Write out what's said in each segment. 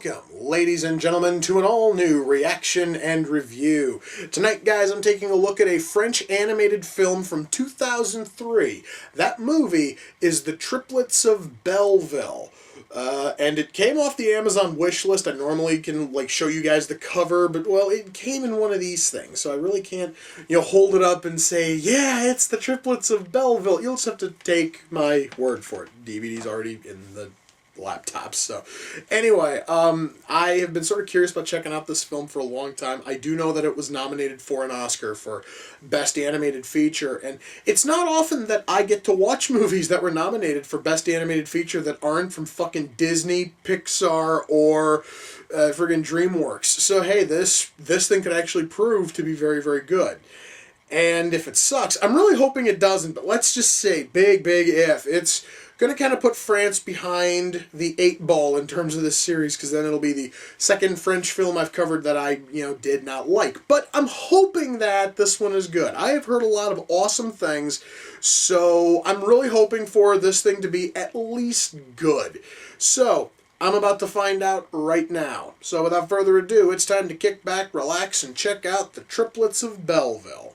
Welcome, ladies and gentlemen, to an all-new reaction and review. Tonight, guys, I'm taking a look at a French animated film from 2003. That movie is The Triplets of Belleville. And it came off the Amazon wish list. I normally can, show you guys the cover, but, well, it came in one of these things, so I really can't, hold it up and say, yeah, it's The Triplets of Belleville. You'll just have to take my word for it. DVD's already in the laptops. So anyway, I have been sort of curious about checking out this film for a long time. I do know that it was nominated for an Oscar for Best Animated Feature, and it's not often that I get to watch movies that were nominated for Best Animated Feature that aren't from fucking Disney, Pixar, or friggin' DreamWorks. So hey, this thing could actually prove to be very, very good. And if it sucks, I'm really hoping it doesn't, but let's just say, big if, it's going to kind of put France behind the 8 ball in terms of this series, because then it'll be the second French film I've covered that I, did not like. But I'm hoping that this one is good. I have heard a lot of awesome things, so I'm really hoping for this thing to be at least good. So I'm about to find out right now. So without further ado, it's time to kick back, relax, and check out The Triplets of Belleville.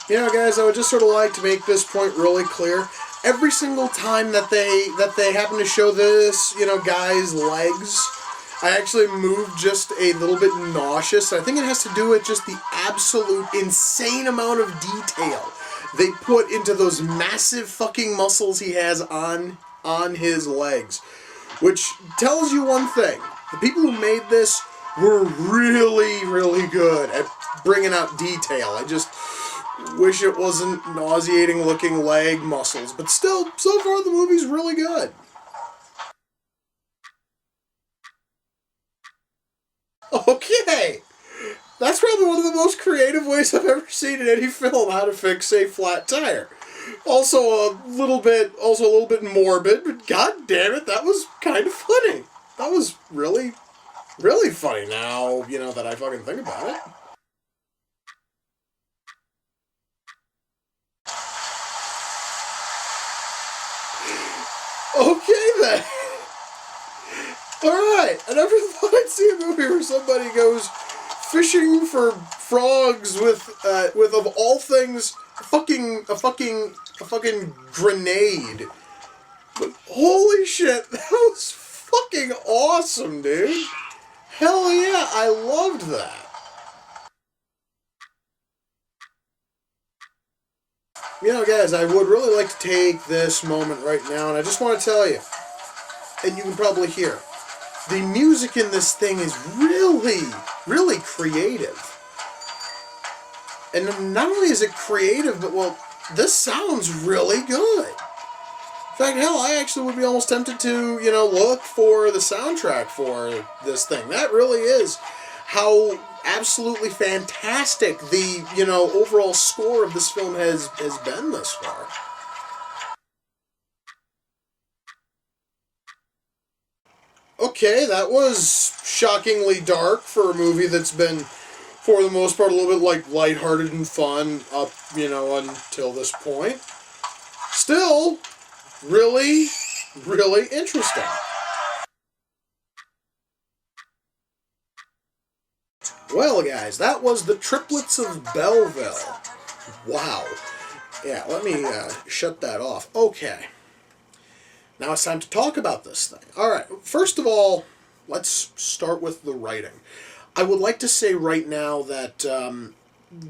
Guys, I would just sort of like to make this point really clear. Every single time that they happen to show this, guy's legs, I actually move just a little bit nauseous. I think it has to do with just the absolute insane amount of detail they put into those massive fucking muscles he has on his legs. Which tells you one thing. The people who made this were really, really good at bringing out detail. I just wish it wasn't nauseating looking leg muscles, but still, so far the movie's really good. Okay, that's probably one of the most creative ways I've ever seen in any film how to fix a flat tire. Also a little bit morbid, but god damn it, that was kind of funny. That was really, really funny now, that I fucking think about it. Okay then. Alright, I never thought I'd see a movie where somebody goes fishing for frogs with of all things a fucking grenade. But holy shit, that was fucking awesome, dude. Hell yeah, I loved that. Guys, I would really like to take this moment right now, and I just want to tell you, and you can probably hear, the music in this thing is really, really creative. And not only is it creative, but, well, this sounds really good. In fact, hell, I actually would be almost tempted to, look for the soundtrack for this thing. That really is how absolutely fantastic the, overall score of this film has been thus far. Okay, that was shockingly dark for a movie that's been, for the most part, a little bit, lighthearted and fun up, until this point. Still, really, really interesting. Well, guys, that was The Triplets of Belleville. Wow. Yeah, let me shut that off. Okay. Now it's time to talk about this thing. Alright, first of all, let's start with the writing. I would like to say right now that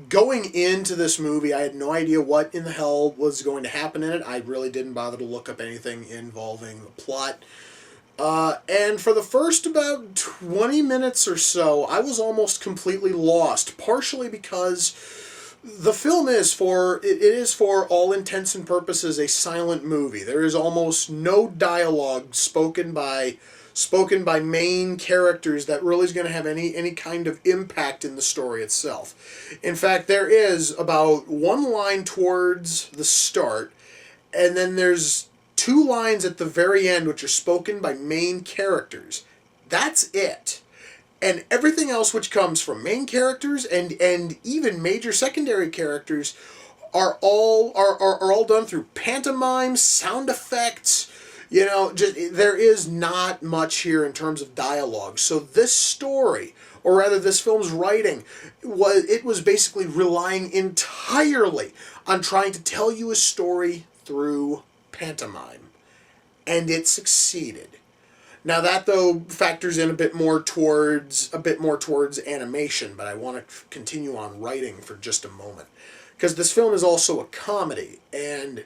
going into this movie, I had no idea what in the hell was going to happen in it. I really didn't bother to look up anything involving the plot. And for the first about 20 minutes or so, I was almost completely lost, partially because the film is for all intents and purposes a silent movie. There is almost no dialogue spoken by main characters that really is going to have any kind of impact in the story itself. In fact, there is about one line towards the start, and then there's 2 lines at the very end which are spoken by main characters. That's it. And everything else which comes from main characters and even major secondary characters are all done through pantomime, sound effects. You know, just there is not much here in terms of dialogue. So this story, or rather this film's writing, was basically relying entirely on trying to tell you a story through pantomime, and it succeeded. Now that though factors in a bit more towards animation, but I want to continue on writing for just a moment because this film is also a comedy, and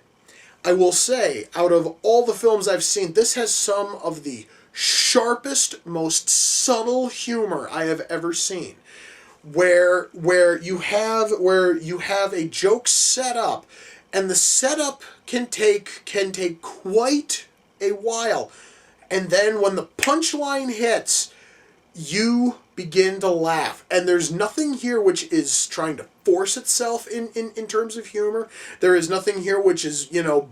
I will say, out of all the films I've seen, this has some of the sharpest, most subtle humor I have ever seen. Where you have a joke set up, and the setup can take quite a while, and then when the punchline hits, you begin to laugh. And there's nothing here which is trying to force itself in terms of humor. There is nothing here which is,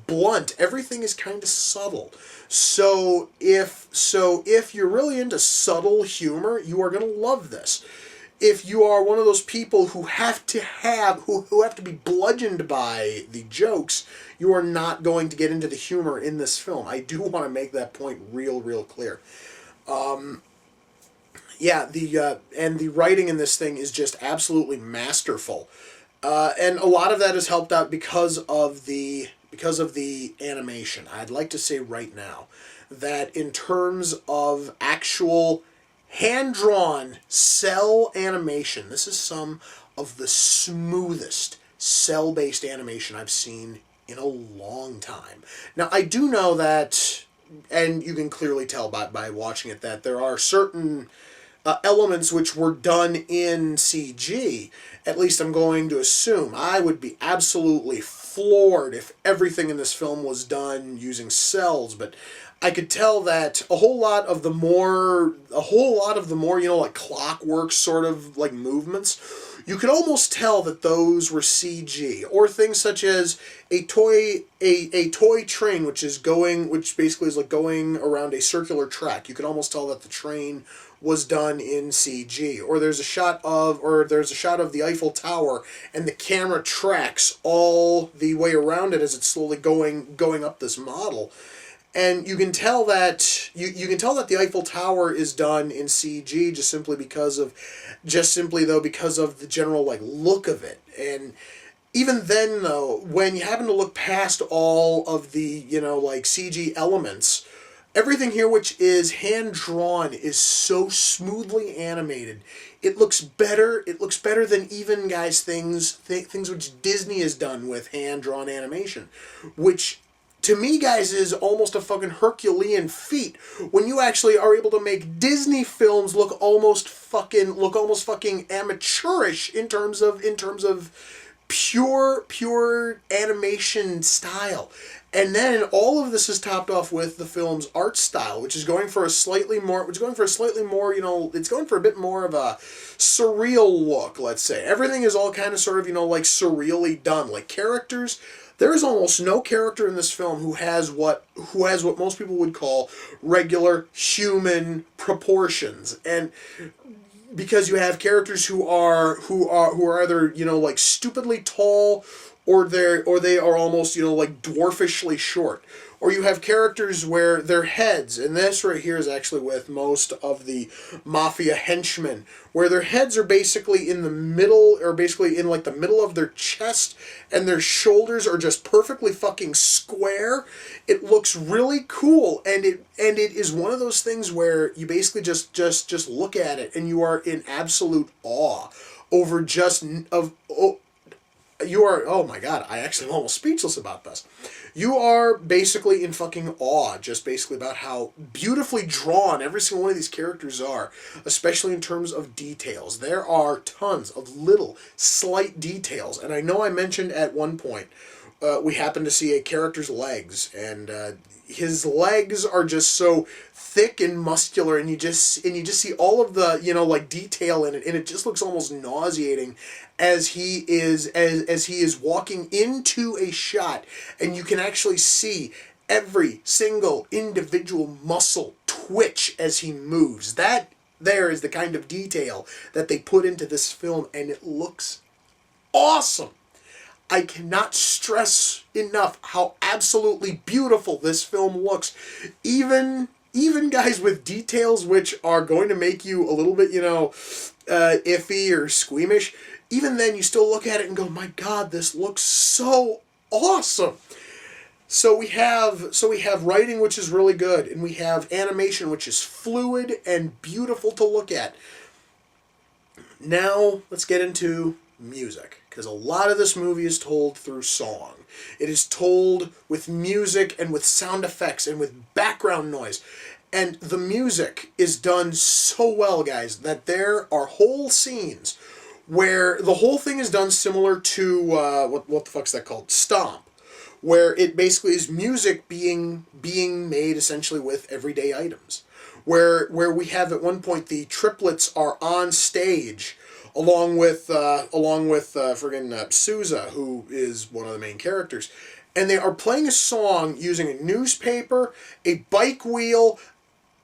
blunt. Everything is kind of subtle. So if you're really into subtle humor, you are going to love this. If you are one of those people who have to be bludgeoned by the jokes, you are not going to get into the humor in this film. I do want to make that point real clear. And the writing in this thing is just absolutely masterful, and a lot of that is helped out because of the animation. I'd like to say right now that in terms of actual hand-drawn cell animation, this is some of the smoothest cell-based animation I've seen in a long time. Now, I do know that, and you can clearly tell by watching it, that there are certain elements which were done in CG. At least I'm going to assume. I would be absolutely floored if everything in this film was done using cells, but I could tell that a whole lot of the more, like clockwork sort of like movements, you could almost tell that those were CG. Or things such as a toy train, which basically is like going around a circular track. You could almost tell that the train was done in CG. Or there's a shot of the Eiffel Tower, and the camera tracks all the way around it as it's slowly going up this model. And you can tell that the Eiffel Tower is done in CG just simply because of the general like look of it. And even then though, when you happen to look past all of the CG elements, everything here which is hand drawn is so smoothly animated. It looks better than even things which Disney has done with hand drawn animation, which to me, guys, is almost a fucking Herculean feat when you actually are able to make Disney films look almost fucking amateurish in terms of pure animation style. And then all of this is topped off with the film's art style, which is going for a bit more of a surreal look, let's say. Everything is all kind of sort of, like surreally done. Like characters, there is almost no character in this film who has what most people would call regular human proportions. And because you have characters who are either like stupidly tall, or they are almost like dwarfishly short, or you have characters where their heads, and this right here is actually with most of the mafia henchmen, where their heads are basically in the middle, or basically in like the middle of their chest, and their shoulders are just perfectly fucking square. It looks really cool, and it is one of those things where you basically just look at it and you are in absolute awe over oh my god, I actually am almost speechless about this. You are basically in fucking awe, just basically about how beautifully drawn every single one of these characters are, especially in terms of details. There are tons of little, slight details, and I know I mentioned at one point, we happen to see a character's legs, and his legs are just so thick and muscular, and you just see all of the detail in it, and it just looks almost nauseating as he is walking into a shot, and you can actually see every single individual muscle twitch as he moves. That there is the kind of detail that they put into this film, and it looks awesome. I cannot stress enough how absolutely beautiful this film looks. Even guys with details which are going to make you a little bit, iffy or squeamish, even then you still look at it and go, my God, this looks so awesome. So we have writing, which is really good, and we have animation, which is fluid and beautiful to look at. Now let's get into music, because a lot of this movie is told through song. It is told with music and with sound effects and with background noise. And the music is done so well, guys, that there are whole scenes where the whole thing is done similar to, what the fuck's that called? Stomp. Where it basically is music being made essentially with everyday items. Where we have at one point the triplets are on stage along with Sousa, who is one of the main characters, and they are playing a song using a newspaper, a bike wheel,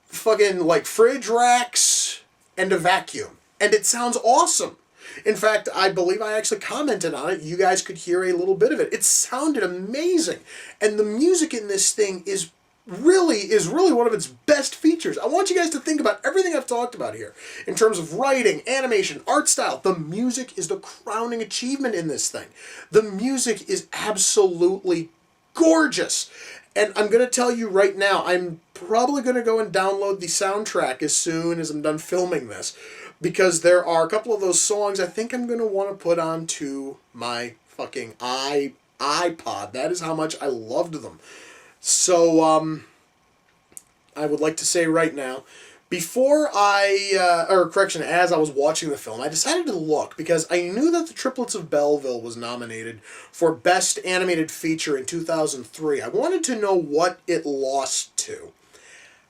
fucking like fridge racks, and a vacuum, and it sounds awesome. In fact, I believe I actually commented on it. You guys could hear a little bit of it. It sounded amazing. And the music in this thing is really one of its best features. I want you guys to think about everything I've talked about here. In terms of writing, animation, art style, the music is the crowning achievement in this thing. The music is absolutely gorgeous. And I'm going to tell you right now, I'm probably going to go and download the soundtrack as soon as I'm done filming this. Because there are a couple of those songs I think I'm going to want to put onto my fucking iPod. That is how much I loved them. So, I would like to say right now, before as I was watching the film, I decided to look because I knew that the Triplets of Belleville was nominated for Best Animated Feature in 2003. I wanted to know what it lost to.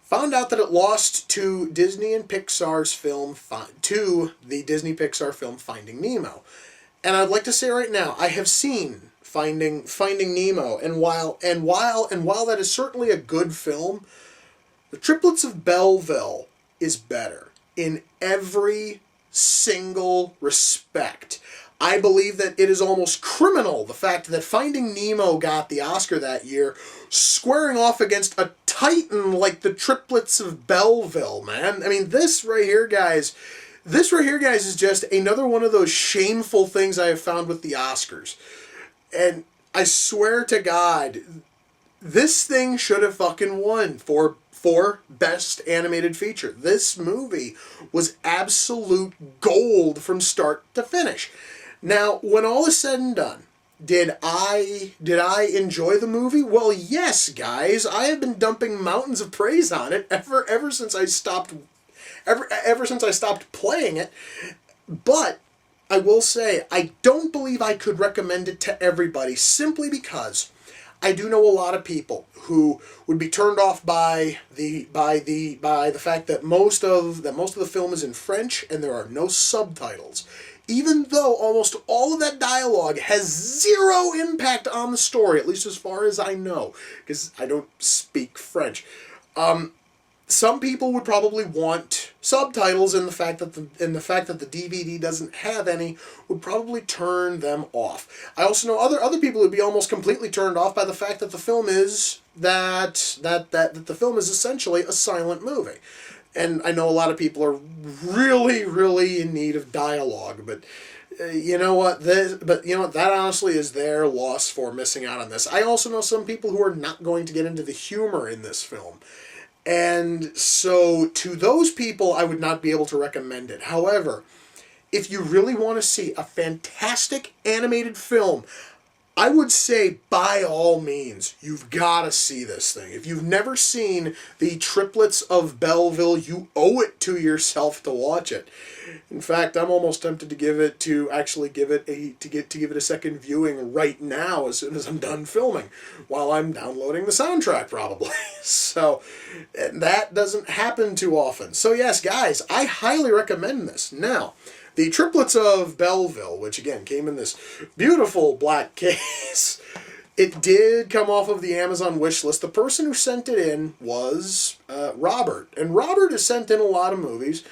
Found out that it lost to Disney and Pixar's film, to the Disney Pixar film Finding Nemo. And I'd like to say right now, I have seen Finding Nemo, and while that is certainly a good film, The Triplets of Belleville is better in every single respect. I believe that it is almost criminal, the fact that Finding Nemo got the Oscar that year, squaring off against a titan like the Triplets of Belleville, man. I mean, this right here, guys, is just another one of those shameful things I have found with the Oscars. And I swear to God, this thing should have fucking won for Best Animated Feature. This movie was absolute gold from start to finish. Now, when all is said and done, did I enjoy the movie? Well, yes, guys. I have been dumping mountains of praise on it ever since I stopped playing it. But I will say I don't believe I could recommend it to everybody simply because I do know a lot of people who would be turned off by the fact that most of the film is in French and there are no subtitles. Even though almost all of that dialogue has zero impact on the story, at least as far as I know, because I don't speak French. Some people would probably want subtitles, and the fact that the DVD doesn't have any would probably turn them off. I also know other people would be almost completely turned off by the fact that the film is the film is essentially a silent movie. And I know a lot of people are really, really in need of dialogue, but you know what? That honestly is their loss for missing out on this. I also know some people who are not going to get into the humor in this film. And so to those people, I would not be able to recommend it. However, if you really want to see a fantastic animated film, I would say, by all means, you've got to see this thing. If you've never seen the Triplets of Belleville, you owe it to yourself to watch it. In fact, I'm almost tempted to give it a second viewing right now as soon as I'm done filming, while I'm downloading the soundtrack probably. So that doesn't happen too often. So yes, guys, I highly recommend this. Now, the Triplets of Belleville, which again came in this beautiful black case, it did come off of the Amazon wish list. The person who sent it in was Robert. And Robert has sent in a lot of movies,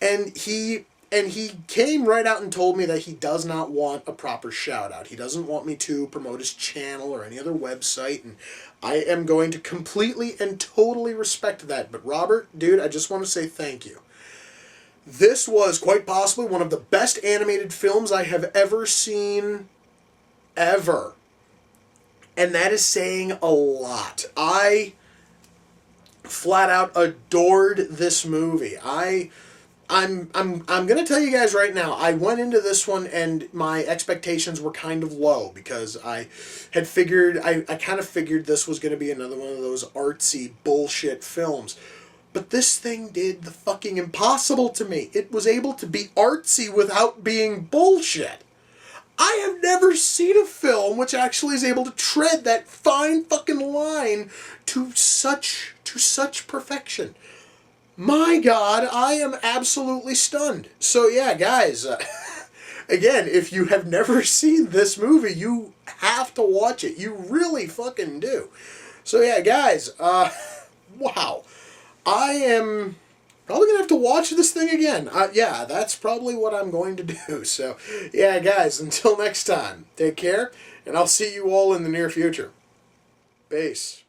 and he And he came right out and told me that he does not want a proper shout out. He doesn't want me to promote his channel or any other website, and I am going to completely and totally respect that. But Robert, dude, I just want to say thank you. This was quite possibly one of the best animated films I have ever seen, ever. And that is saying a lot. I flat out adored this movie. I'm gonna tell you guys right now, I went into this one and my expectations were kind of low because I kind of figured this was gonna be another one of those artsy bullshit films. But this thing did the fucking impossible to me. It was able to be artsy without being bullshit. I have never seen a film which actually is able to tread that fine fucking line to such perfection. My God, I am absolutely stunned. So yeah, guys, again, if you have never seen this movie, you have to watch it. You really fucking do. So yeah, guys, wow. I am probably going to have to watch this thing again. Yeah, that's probably what I'm going to do. So yeah, guys, until next time, take care, and I'll see you all in the near future. Peace.